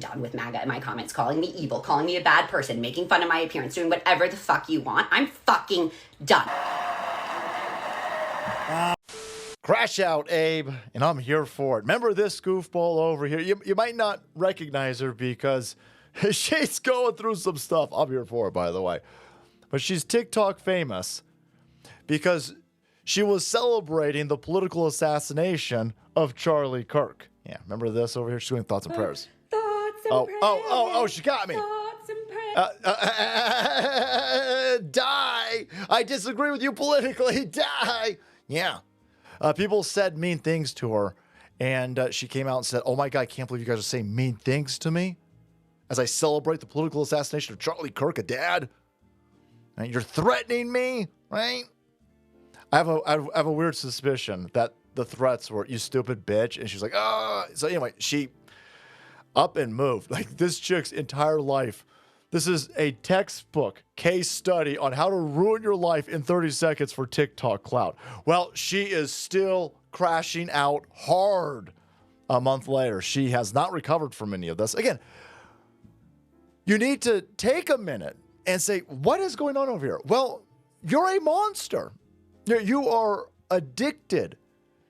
done with MAGA in my comments, calling me evil, calling me a bad person, making fun of my appearance, doing whatever the fuck you want. I'm fucking done. Crash out, Abe, and I'm here for it. Remember this goofball over here? You might not recognize her because she's going through some stuff. I'm here for it, by the way. But she's TikTok famous because she was celebrating the political assassination of Charlie Kirk. Yeah, remember this over here? She's doing thoughts and prayers. Thoughts and prayers. She got me. Thoughts and prayers. Die. I disagree with you politically. Die. Yeah. People said mean things to her, and she came out and said, oh my God, I can't believe you guys are saying mean things to me as I celebrate the political assassination of Charlie Kirk, a dad. And you're threatening me, right? I have a weird suspicion that the threats were, you stupid bitch, and she's like, ah. So anyway, she up and moved. Like, this chick's entire life, this is a textbook case study on how to ruin your life in 30 seconds for TikTok clout. Well, she is still crashing out hard a month later. She has not recovered from any of this. Again, you need to take a minute and say, what is going on over here? Well, you're a monster. You are addicted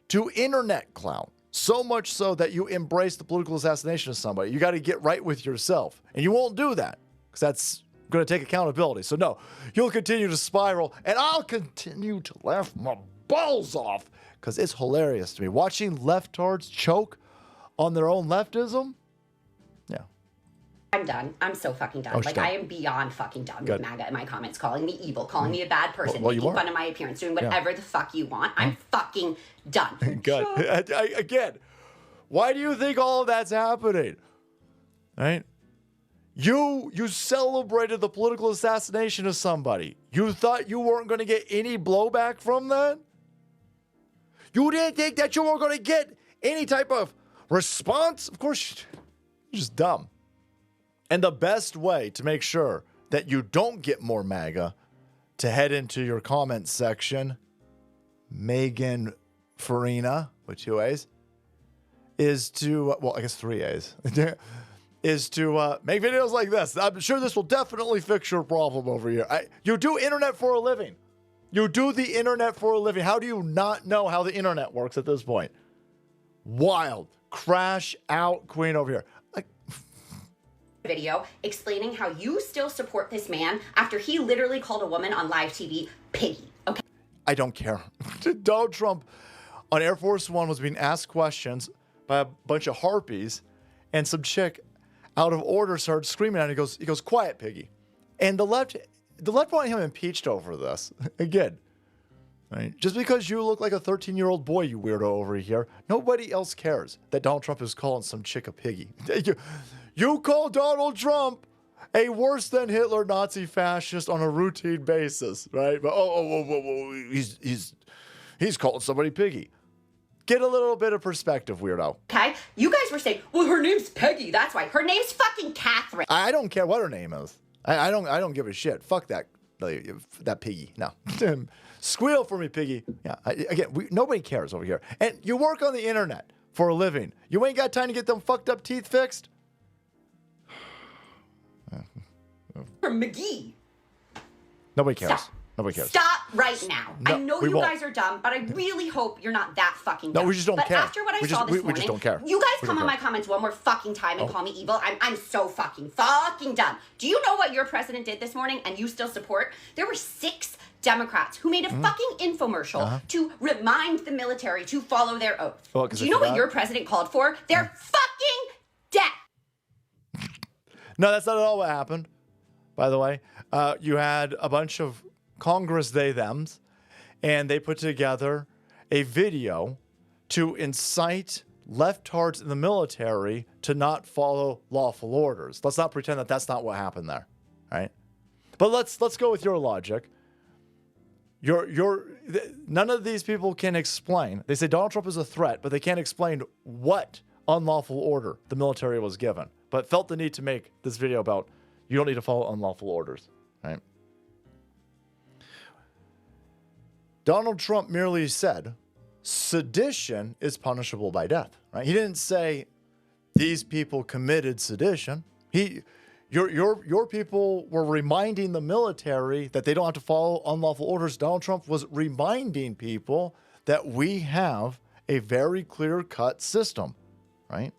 to internet clout. So much so that you embrace the political assassination of somebody. You got to get right with yourself. And you won't do that because that's going to take accountability. So no, you'll continue to spiral, and I'll continue to laugh my balls off because it's hilarious to me. Watching leftards choke on their own leftism. Yeah. I'm done. I'm so fucking done. Like, done. I am beyond fucking done Good. with MAGA in my comments, calling me evil, calling me a bad person, Well, you making are. fun of my appearance, doing whatever the fuck you want. I'm fucking done. Good. Again, why do you think all of that's happening? Right? You celebrated the political assassination of somebody. You thought you weren't going to get any blowback from that? You didn't think that you weren't going to get any type of response? Of course, you're just dumb. And the best way to make sure that you don't get more MAGA, to head into your comment section, Megan Farina, with 2 A's, is to, well, I guess 3 A's, is to make videos like this. I'm sure this will definitely fix your problem over here. You do internet for a living. You do the internet for a living. How do you not know how the internet works at this point? Wild. Crash out queen over here. Video explaining how you still support this man after he literally called a woman on live TV piggy. Okay. I don't care. Donald Trump on Air Force One was being asked questions by a bunch of harpies, and some chick out of order started screaming at him. He goes, quiet, piggy. And the left wanted him impeached over this. Again, right? Just because you look like a 13-year-old boy, you weirdo over here, nobody else cares that Donald Trump is calling some chick a piggy. You call Donald Trump a worse than Hitler Nazi fascist on a routine basis, right? But he's calling somebody piggy. Get a little bit of perspective, weirdo. Okay? You guys were saying, well, her name's Peggy. That's why. Her name's fucking Catherine. I don't care what her name is. I don't give a shit. Fuck that piggy. No. Squeal for me, piggy. Yeah. Nobody cares over here. And you work on the internet for a living. You ain't got time to get them fucked up teeth fixed? Or McGee. Nobody cares. Stop. Nobody cares. Stop right now. No, I know we you won't. guys are dumb, but I really hope you're not that fucking dumb. No, we just don't but care. After what I saw this morning, we just don't care. You guys We come don't on my care. comments one more fucking time and call me evil. I'm so fucking done. Do you know what your president did this morning and you still support? There were 6 Democrats who made a fucking infomercial to remind the military to follow their oath. Well, 'cause Do they you know what forgot? your president called for? Their fucking death. No, that's not at all what happened, by the way. You had a bunch of Congress they-thems, and they put together a video to incite leftards in the military to not follow lawful orders. Let's not pretend that that's not what happened there, right? But let's go with your logic. None of these people can explain. They say Donald Trump is a threat, but they can't explain what unlawful order the military was given, but felt the need to make this video about you don't need to follow unlawful orders, right? Donald Trump merely said sedition is punishable by death, right? He didn't say these people committed sedition. Your people were reminding the military that they don't have to follow unlawful orders. Donald Trump was reminding people that we have a very clear-cut system, right?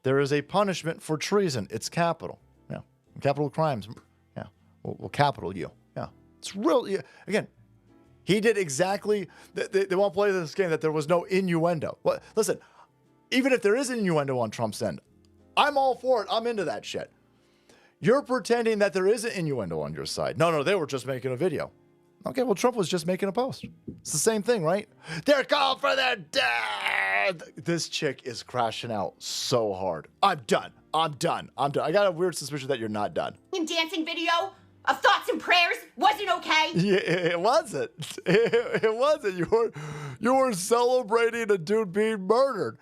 There is a punishment for treason. It's capital. Yeah. Capital crimes. Yeah. We'll capital you. Yeah. It's real. Yeah. Again, he did exactly. They won't play this game that there was no innuendo. Well, listen, even if there is innuendo on Trump's end, I'm all for it. I'm into that shit. You're pretending that there is an innuendo on your side. No, they were just making a video. Okay, well, Trump was just making a post. It's the same thing, right? They're calling for their death. This chick is crashing out so hard. I'm done. I got a weird suspicion that you're not done. Dancing video of thoughts and prayers wasn't okay. Yeah, it wasn't. It wasn't. You were celebrating a dude being murdered.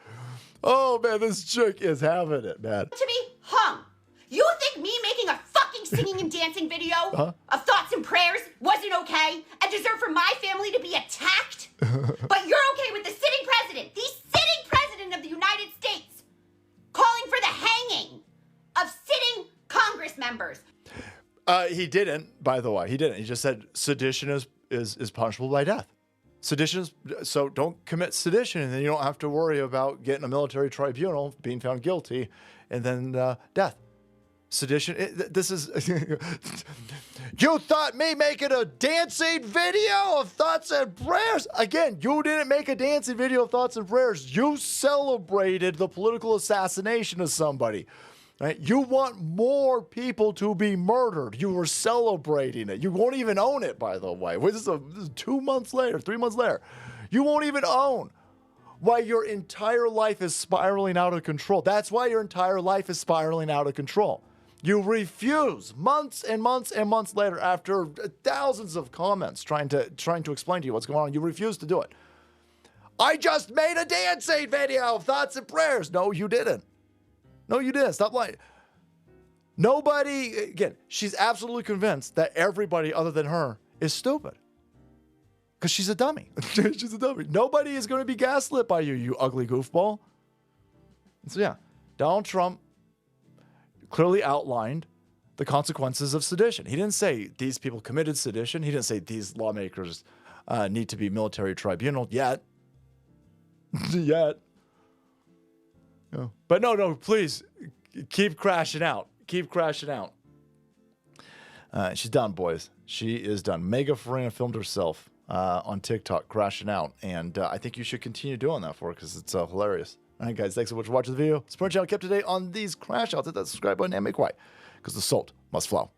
Oh, man, this chick is having it, man. To be hung. You think me making a fucking singing and dancing video of thoughts and prayers wasn't okay and deserve for my family to be attacked? But you're okay with the sitting president of the United States, calling for the hanging of sitting Congress members. He didn't, by the way. He didn't. He just said sedition is punishable by death. Sedition is, so don't commit sedition, and then you don't have to worry about getting a military tribunal, being found guilty, and then death. Sedition, this is... You thought me making a dancing video of thoughts and prayers? Again, you didn't make a dancing video of thoughts and prayers. You celebrated the political assassination of somebody. Right? You want more people to be murdered. You were celebrating it. You won't even own it, by the way. This is 2 months later, 3 months later. You won't even own why your entire life is spiraling out of control. That's why your entire life is spiraling out of control. You refuse months and months and months later, after thousands of comments trying to explain to you what's going on. You refuse to do it. I just made a dancing video of thoughts and prayers. No, you didn't. No, you didn't. Stop lying. Nobody, again, she's absolutely convinced that everybody other than her is stupid. Because she's a dummy. She's a dummy. Nobody is going to be gaslit by you, you ugly goofball. So yeah, Donald Trump clearly outlined the consequences of sedition. He didn't say these people committed sedition. He didn't say these lawmakers need to be military tribunal yet. Yet. No. But no, please keep crashing out. Keep crashing out. She's done, boys. She is done. Mega Farina filmed herself on TikTok crashing out. And I think you should continue doing that for her because it's hilarious. All right, guys, thanks so much for watching the video. Support channel kept today on these crash outs. Hit that subscribe button and make quiet because the salt must flow.